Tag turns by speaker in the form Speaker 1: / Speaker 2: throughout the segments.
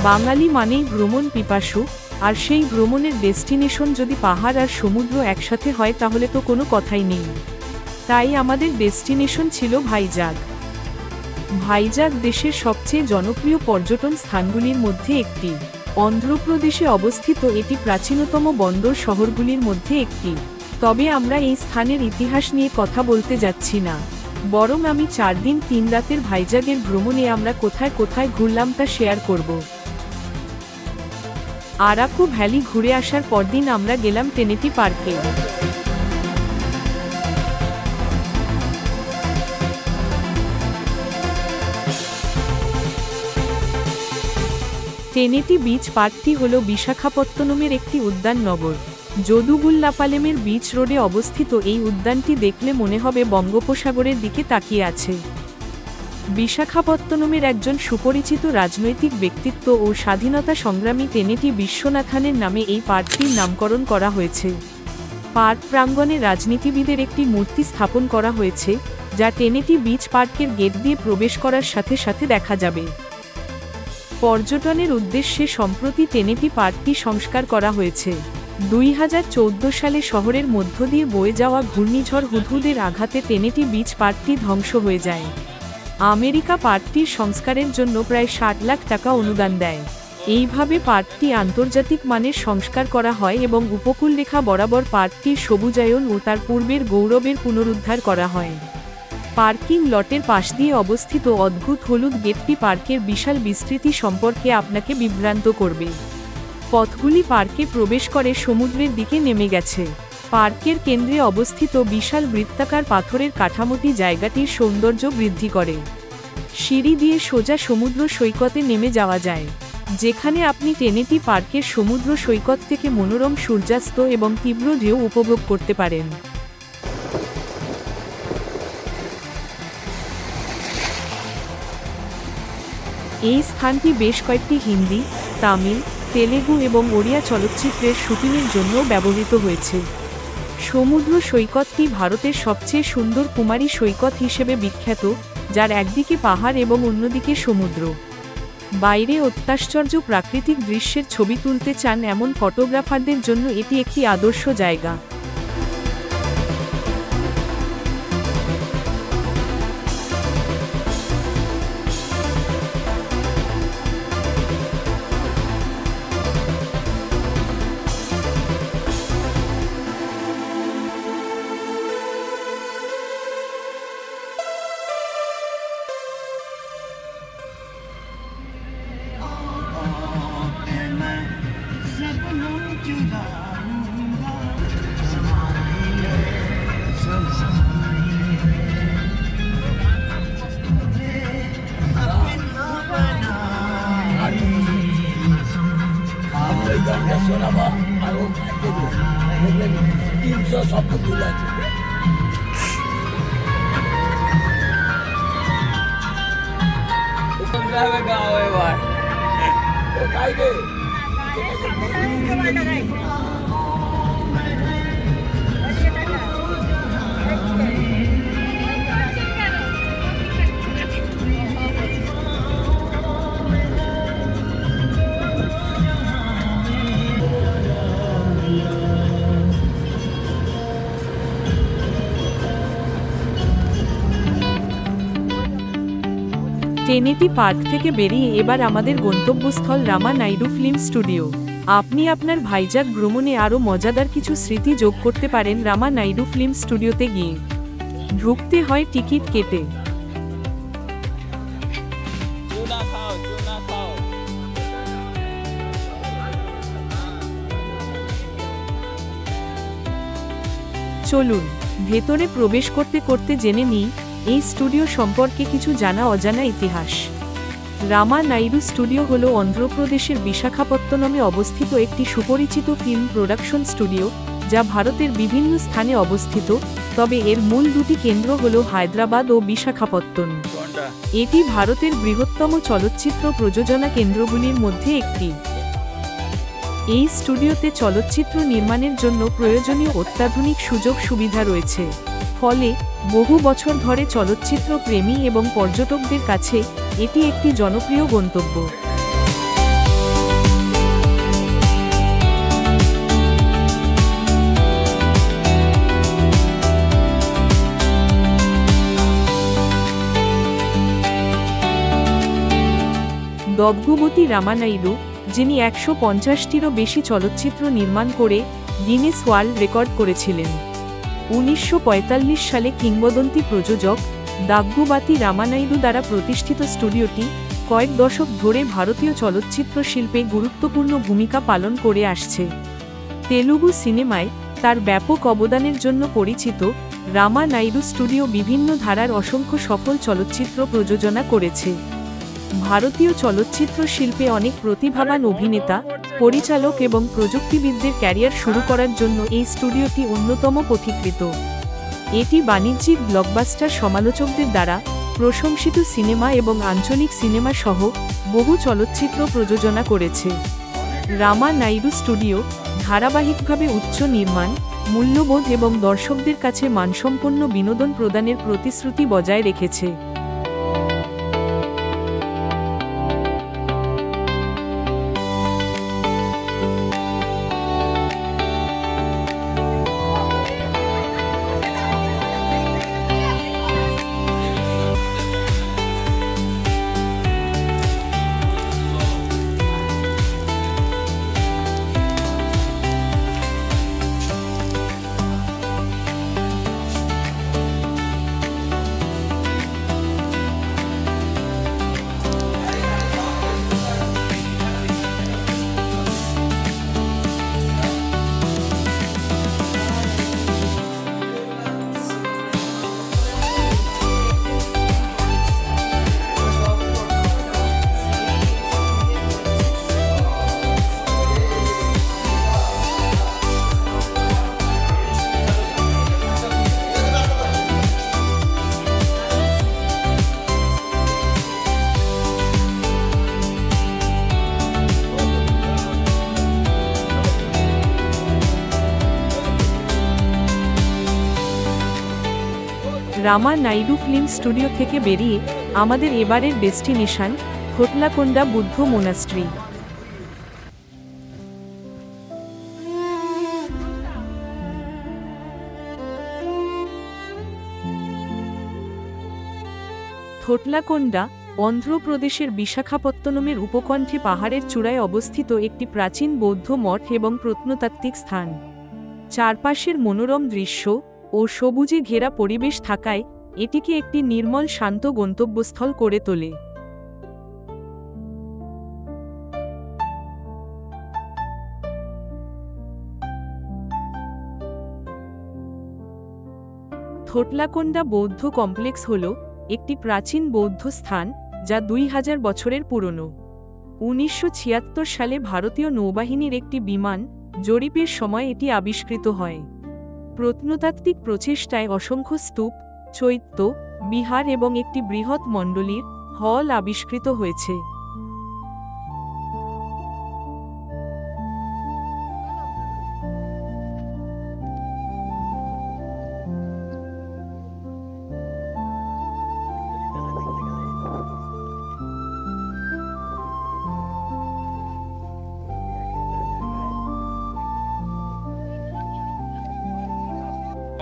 Speaker 1: বাঙালি মানেই ভ্রমণ পিপাসু, আর সেই ভ্রমণের ডেস্টিনেশন যদি পাহাড় আর সমুদ্র একসাথে হয় তাহলে তো কোনো কথাই নেই। তাই আমাদের ডেস্টিনেশন ছিল ভাইজাগ। ভাইজাগ দেশের সবচেয়ে জনপ্রিয় পর্যটন স্থানগুলির মধ্যে একটি। অন্ধ্রপ্রদেশে অবস্থিত এটি প্রাচীনতম বন্দর শহরগুলির মধ্যে একটি। তবে আমরা এই স্থানের ইতিহাস নিয়ে কথা বলতে যাচ্ছি না, বরং আমি 4 দিন 3 রাতের ভাইজাগের ভ্রমণে আমরা কোথায় কোথায় ঘুরলাম তা শেয়ার করব। আরাকু ভ্যালি ঘুরে আসার পরদিন আমরা গেলাম টেনেটি পার্কে। টেনেটি বিচ পার্কটি হল বিশাখাপত্তনমের একটি উদ্যান নগর। যদুগুল্লাপালেমের বিচ রোডে অবস্থিত এই উদ্যানটি দেখলে মনে হবে বঙ্গোপসাগরের দিকে তাকিয়ে আছে। বিশাখাপত্তনমের একজন সুপরিচিত রাজনৈতিক ব্যক্তিত্ব ও স্বাধীনতা সংগ্রামী টেনেটি বিশ্বনাথনের নামে এই পার্কটির নামকরণ করা হয়েছে। পার্ক প্রাঙ্গণে রাজনীতিবিদের একটি মূর্তি স্থাপন করা হয়েছে, যা টেনেটি বিচ পার্কের গেট দিয়ে প্রবেশ করার সাথে সাথে দেখা যাবে। পর্যটনের উদ্দেশ্যে সম্প্রতি টেনেটি পার্কটি সংস্কার করা হয়েছে। 2014 সালে শহরের মধ্য দিয়ে বয়ে যাওয়া ঘূর্ণিঝড় হুদহুদের আঘাতে টেনেটি বিচ পার্কটি ধ্বংস হয়ে যায়। আমেরিকা পার্কটির সংস্কারের জন্য প্রায় 60 লাখ টাকা অনুদান দেয়। এইভাবে পার্কটি আন্তর্জাতিক মানের সংস্কার করা হয় এবং উপকূলরেখা বরাবর পার্কটির সবুজায়ন ও তার পূর্বের গৌরবের পুনরুদ্ধার করা হয়। পার্কিং লটের পাশ দিয়ে অবস্থিত অদ্ভুত হলুদ গেটটি পার্কের বিশাল বিস্তৃতি সম্পর্কে আপনাকে বিভ্রান্ত করবে। পথগুলি পার্কে প্রবেশ করে সমুদ্রের দিকে নেমে গেছে। পার্কের কেন্দ্রে অবস্থিত বিশাল বৃত্তাকার পাথরের কাঠামোটি জায়গাটির সৌন্দর্য বৃদ্ধি করে। সিঁড়ি দিয়ে সোজা সমুদ্র সৈকতে নেমে যাওয়া যায়, যেখানে আপনি টেনেটি পার্কের সমুদ্র সৈকত থেকে মনোরম সূর্যাস্ত এবং তীব্র ঢেউ উপভোগ করতে পারেন। এই স্থানটি বেশ কয়েকটি হিন্দি, তামিল, তেলেগু এবং ওড়িয়া চলচ্চিত্রের শুটিংয়ের জন্য ব্যবহৃত হয়েছে। সমুদ্র সৈকতটি ভারতের সবচেয়ে সুন্দর কুমারী সৈকত হিসেবে বিখ্যাত, যার একদিকে পাহাড় এবং অন্যদিকে সমুদ্র। বাইরে অত্যাশ্চর্য প্রাকৃতিক দৃশ্যের ছবি তুলতে চান এমন ফটোগ্রাফারদের জন্য এটি একটি আদর্শ জায়গা। টেনেটি পার্ক থেকে বেরিয়ে এবার আমাদের গন্তব্যস্থল রামা নাইডু ফিল্ম স্টুডিও। আপনি আপনার ভাইজাগ ভ্রমণে আরও মজাদার কিছু স্মৃতি যোগ করতে পারেন রামা নাইডু ফিল্ম স্টুডিওতে গিয়ে। ঢুকতে হয় টিকিট কেটে। চলুন ভেতরে প্রবেশ করতে করতে জেনে নিই এই স্টুডিও সম্পর্কে কিছু জানা অজানা ইতিহাস। রামা নাইডু স্টুডিও হল অন্ধ্রপ্রদেশের বিশাখাপত্তনমে অবস্থিত একটি সুপরিচিত ফিল্ম প্রোডাকশন স্টুডিও, যা ভারতের বিভিন্ন স্থানে অবস্থিত, তবে এর মূল দুটি কেন্দ্র হল হায়দ্রাবাদ ও বিশাখাপত্তনম। এটি ভারতের বৃহত্তম চলচ্চিত্র প্রযোজনা কেন্দ্রগুলির মধ্যে একটি। এই স্টুডিওতে চলচ্চিত্র নির্মাণের জন্য প্রয়োজনীয় অত্যাধুনিক সুযোগ সুবিধা রয়েছে, ফলে বহু বছর ধরে চলচ্চিত্র প্রেমী এবং পর্যটকদের কাছে এটি একটি জনপ্রিয় গন্তব্য। দগ্গুবতী রামানাইডু, যিনি 150টিরও বেশি চলচ্চিত্র নির্মাণ করে গিনেস ওয়ার্ল্ড রেকর্ড করেছিলেন। 1945 সালে কিংবদন্তি প্রযোজক দাগ্গুবাতি রামানাইডু দ্বারা প্রতিষ্ঠিত স্টুডিওটি কয়েক দশক ধরে ভারতীয় চলচ্চিত্র শিল্পে গুরুত্বপূর্ণ ভূমিকা পালন করে আসছে। তেলুগু সিনেমায় তার ব্যাপক অবদানের জন্য পরিচিত রামা নাইডু স্টুডিও বিভিন্ন ধারার অসংখ্য সফল চলচ্চিত্র প্রযোজনা করেছে। ভারতীয় চলচ্চিত্র শিল্পে অনেক প্রতিভাবান অভিনেতা, পরিচালক এবং প্রযুক্তিবিদদের ক্যারিয়ার শুরু করার জন্য এই স্টুডিওটি অন্যতম পথিকৃত। এটি বাণিজ্যিক ব্লকবাস্টার সমালোচকদের দ্বারা প্রশংসিত সিনেমা এবং আঞ্চলিক সিনেমা সহ বহু চলচ্চিত্র প্রযোজনা করেছে। রামা নাইডু স্টুডিও ধারাবাহিকভাবে উচ্চ নির্মাণ, মূল্যবোধ এবং দর্শকদের কাছে মানসম্পন্ন বিনোদন প্রদানের প্রতিশ্রুতি বজায় রেখেছে। রামা নাইডু ফিল্ম স্টুডিও থেকে বেরিয়ে আমাদের এবারের ডেস্টিনেশন থোটলাকোন্ডা বুদ্ধ মোনাস্ট্রি। থোটলাকোন্ডা অন্ধ্রপ্রদেশের বিশাখাপত্তনমের উপকণ্ঠে পাহাড়ের চূড়ায় অবস্থিত একটি প্রাচীন বৌদ্ধ মঠ এবং প্রত্নতাত্ত্বিক স্থান। চারপাশের মনোরম দৃশ্য ও সবুজে ঘেরা পরিবেশ থাকায় এটিকে একটি নির্মল শান্ত গন্তব্যস্থল করে তোলে। থোটলাকোন্ডা বৌদ্ধ কমপ্লেক্স হল একটি প্রাচীন বৌদ্ধ স্থান যা 2000 বছরের পুরনো। 1976 সালে ভারতীয় নৌবাহিনীর একটি বিমান জরিপের সময় এটি আবিষ্কৃত হয়। প্রত্নতাত্ত্বিক প্রচেষ্টায় অসংখ্য স্তূপ, চৈত্য, বিহার এবং একটি বৃহৎ মণ্ডলীর হল আবিষ্কৃত হয়েছে।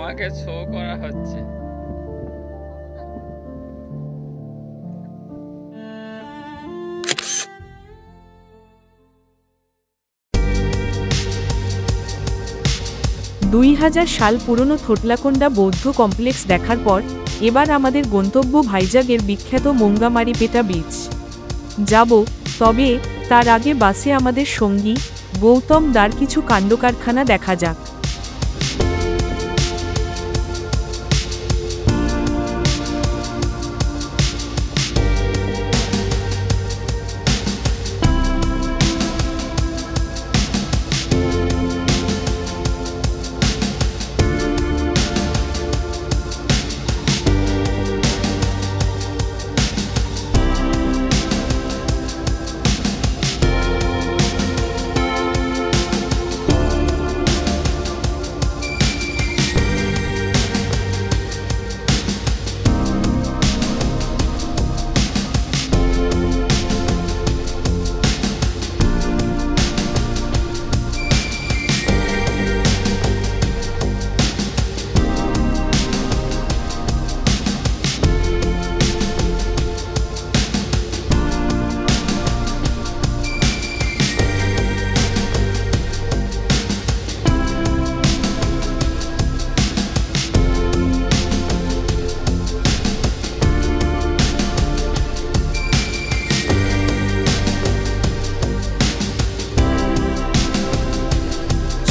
Speaker 2: আমাকে শো করা হচ্ছে।
Speaker 1: সাল পুরনো থোটলাকোন্ডা বৌদ্ধ কমপ্লেক্স দেখার পর এবার আমাদের গন্তব্য ভাইজাগের বিখ্যাত মোঙ্গামারিপেটা বিচ যাব। তবে তার আগে বাসে আমাদের সঙ্গী গৌতম দার কিছু কাণ্ডকারখানা দেখা যাক।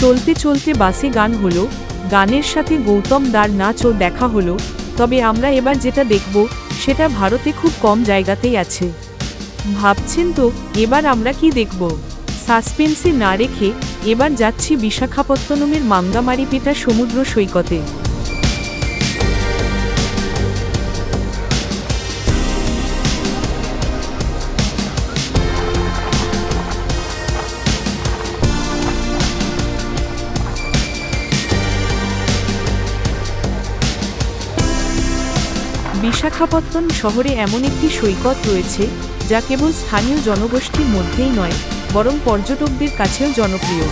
Speaker 1: চলতে চলতে বাসে গান হলো, গানের সাথে গৌতম দার নাচও দেখা হলো। তবে আমরা এবার যেটা দেখব সেটা ভারতে খুব কম জায়গাতেই আছে। ভাবছেন তো এবার আমরা কি দেখব? সাসপেন্সে না রেখে এবার যাচ্ছি বিশাখাপত্তনমের মাঙ্গামারিপেটা সমুদ্র সৈকতে। বিশাখাপত্তনম শহরে এমন একটি সৈকত রয়েছে যা কেবল স্থানীয় জনগোষ্ঠীর মধ্যেই নয়, বরং পর্যটকদের কাছেও জনপ্রিয়।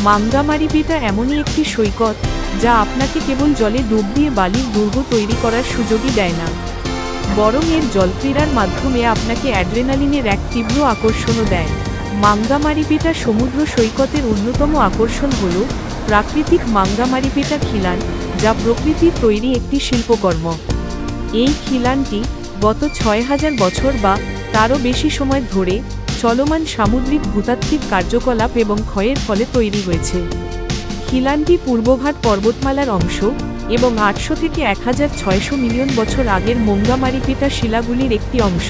Speaker 1: মাঙ্গামারিপেটা এমনই একটি সৈকত যা আপনাকে কেবল জলে ডুব দিয়ে বালির দুর্গ তৈরি করার সুযোগই দেয় না, বরং এর জলক্রীড়ার মাধ্যমে আপনাকে অ্যাড্রেনালিনের এক তীব্র আকর্ষণও দেয়। মাঙ্গামারিপেটা সমুদ্র সৈকতের অন্যতম আকর্ষণ হল প্রাকৃতিক মাঙ্গামারিপেটা খিলান, যা প্রকৃতির তৈরি একটি শিল্পকর্ম। এই খিলানটি গত ৬০০০ বছর বা তারও বেশি সময় ধরে চলমান সামুদ্রিক ভূতাত্ত্বিক কার্যকলাপ এবং ক্ষয়ের ফলে তৈরি হয়েছে। খিলানটি পূর্বঘাট পর্বতমালার অংশ এবং ৮০০ থেকে ১৬০০ মিলিয়ন বছর আগের মাঙ্গামারিপেটা শিলাগুলির একটি অংশ।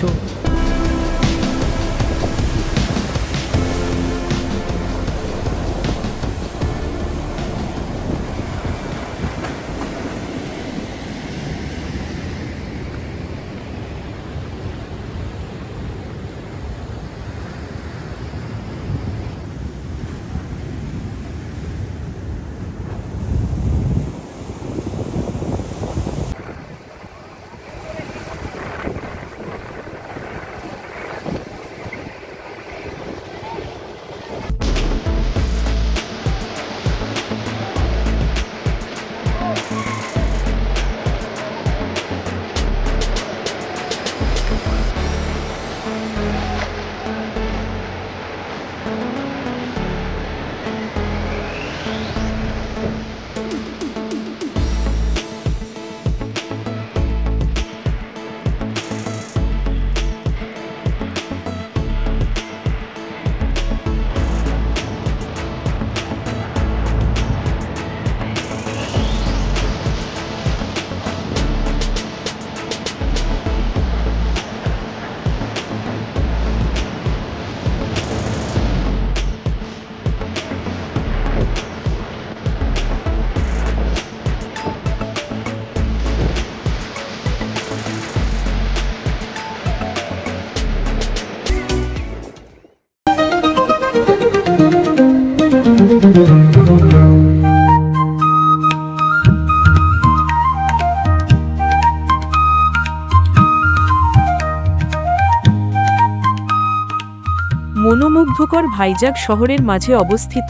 Speaker 1: মনোমুগ্ধকর ভাইজাগ শহরের মাঝে অবস্থিত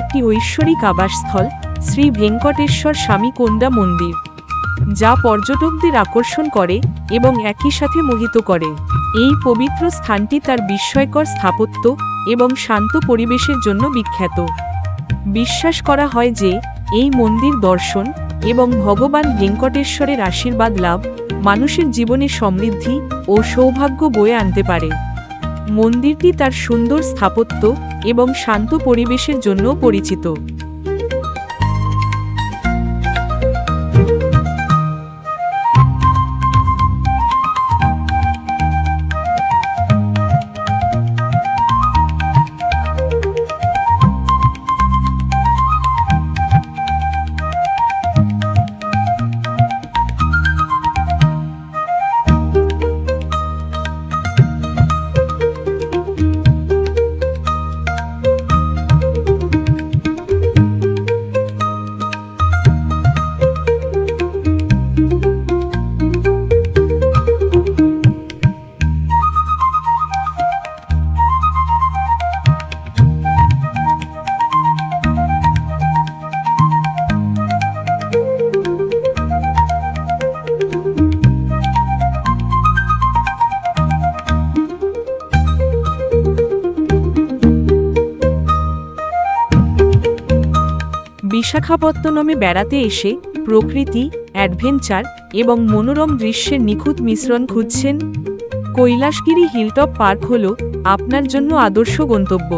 Speaker 1: একটি ঐশ্বরিক আবাসস্থল শ্রী ভেঙ্কটেশ্বর স্বামী কোন্ডা মন্দির, যা পর্যটকদের আকর্ষণ করে এবং একই সাথে মোহিত করে। এই পবিত্র স্থানটি তার বিস্ময়কর স্থাপত্য এবং শান্ত পরিবেশের জন্য বিখ্যাত। বিশ্বাস করা হয় যে এই মন্দির দর্শন এবং ভগবান ভেঙ্কটেশ্বরের আশীর্বাদ লাভ মানুষের জীবনে সমৃদ্ধি ও সৌভাগ্য বয়ে আনতে পারে। মন্দিরটি তার সুন্দর স্থাপত্য এবং শান্ত পরিবেশের জন্য পরিচিত। বিশাখাপত্তনমে বেড়াতে এসে প্রকৃতি, অ্যাডভেঞ্চার এবং মনোরম দৃশ্যের নিখুঁত মিশ্রণ খুঁজছেন? কৈলাসগিরি হিলটপ পার্ক হল আপনার জন্য আদর্শ গন্তব্য।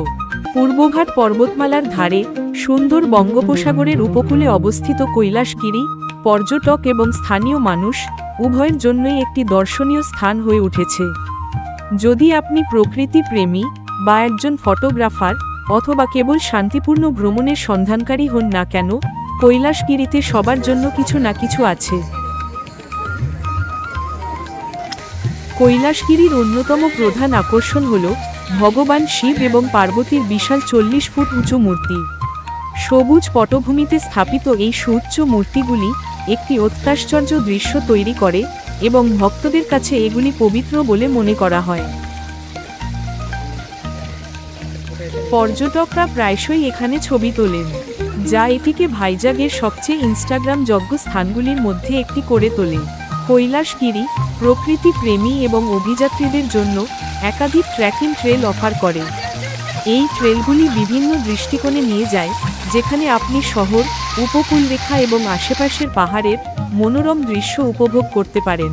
Speaker 1: পূর্বঘাট পর্বতমালার ধারে সুন্দর বঙ্গোপসাগরের উপকূলে অবস্থিত কৈলাসগিরি পর্যটক এবং স্থানীয় মানুষ উভয়ের জন্যই একটি দর্শনীয় স্থান হয়ে উঠেছে। যদি আপনি প্রকৃতি প্রেমী বা একজন ফটোগ্রাফার অথবা কেবল শান্তিপূর্ণ ভ্রমণের সন্ধানকারী হন না কেন, কৈলাসগিরিতে সবার জন্য কিছু না কিছু আছে। কৈলাসগিরির অন্যতম প্রধান আকর্ষণ হল ভগবান শিব এবং পার্বতীর বিশাল 40 ফুট উঁচু মূর্তি। সবুজ পটভূমিতে স্থাপিত এই সুউচ্চ মূর্তিগুলি একটি অত্যাশ্চর্য দৃশ্য তৈরি করে এবং ভক্তদের কাছে এগুলি পবিত্র বলে মনে করা হয়। পর্যটকরা প্রায়শই এখানে ছবি তোলেন, যা এটিকে ভাইজাগের সবচেয়ে ইনস্টাগ্রামযোগ্য স্থানগুলির মধ্যে একটি করে তোলে। কৈলাসগিরি প্রকৃতি প্রেমী এবং অভিযাত্রীদের জন্য একাধিক ট্রেকিং ট্রেল অফার করে। এই ট্রেলগুলি বিভিন্ন দৃষ্টিকোণে নিয়ে যায়, যেখানে আপনি শহর, উপকূলরেখা এবং আশেপাশের পাহাড়ের মনোরম দৃশ্য উপভোগ করতে পারেন।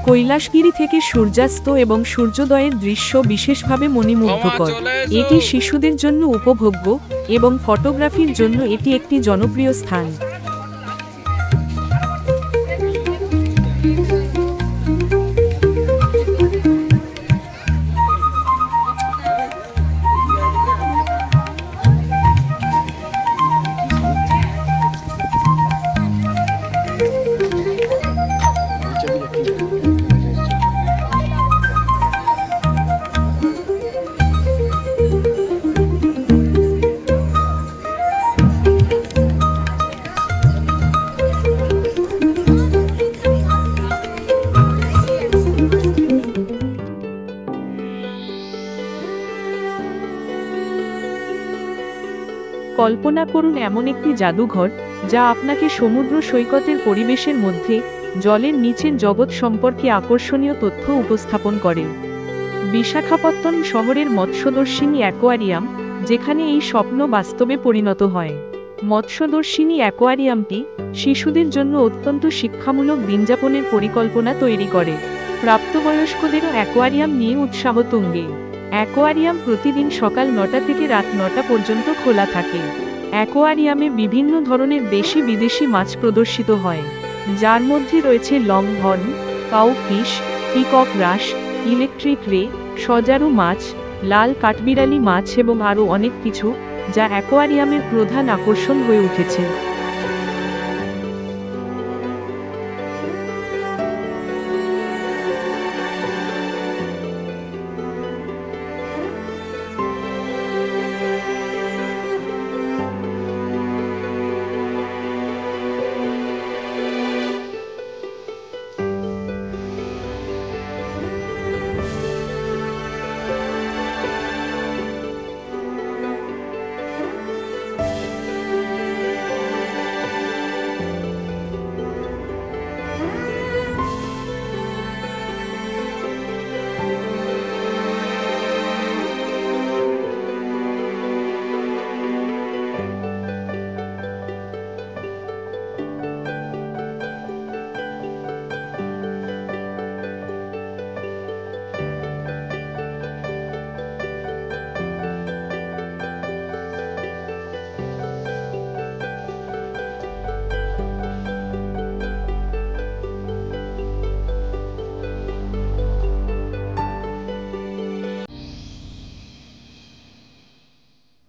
Speaker 1: কৈলাসগিরি থেকে সূর্যাস্ত এবং সূর্যোদয়ের দৃশ্য বিশেষভাবে মনোমুগ্ধকর। এটি শিশুদের জন্য উপভোগ্য এবং ফটোগ্রাফির জন্য এটি একটি জনপ্রিয় স্থান। কল্পনা করুন এমন একটি জাদুঘর যা আপনাকে সমুদ্র সৈকতের পরিবেশের মধ্যে জলের নিচের জগৎ সম্পর্কে আকর্ষণীয় তথ্য উপস্থাপন করে। বিশাখাপত্তনম শহরের মৎস্যদর্শিনী অ্যাকোয়ারিয়াম, যেখানে এই স্বপ্ন বাস্তবে পরিণত হয়। মৎস্যদর্শিনী অ্যাকোয়ারিয়ামটি শিশুদের জন্য অত্যন্ত শিক্ষামূলক দিনযাপনের পরিকল্পনা তৈরি করে। প্রাপ্তবয়স্কদেরও অ্যাকোয়ারিয়াম নিয়ে উৎসাহ তুঙ্গে। অ্যাকোয়ারিয়াম প্রতিদিন সকাল 9টা থেকে রাত 9টা পর্যন্ত খোলা থাকে। অ্যাকোয়ারিয়ামে বিভিন্ন ধরনের দেশি বিদেশি মাছ প্রদর্শিত হয়, যার মধ্যে রয়েছে লংহর্ন, কাউফিশ, পিকক রাস, ইলেকট্রিক রে, সজারু মাছ, লাল কাঠবিড়ালি মাছ এবং আরও অনেক কিছু, যা অ্যাকোয়ারিয়ামের প্রধান আকর্ষণ হয়ে উঠেছে।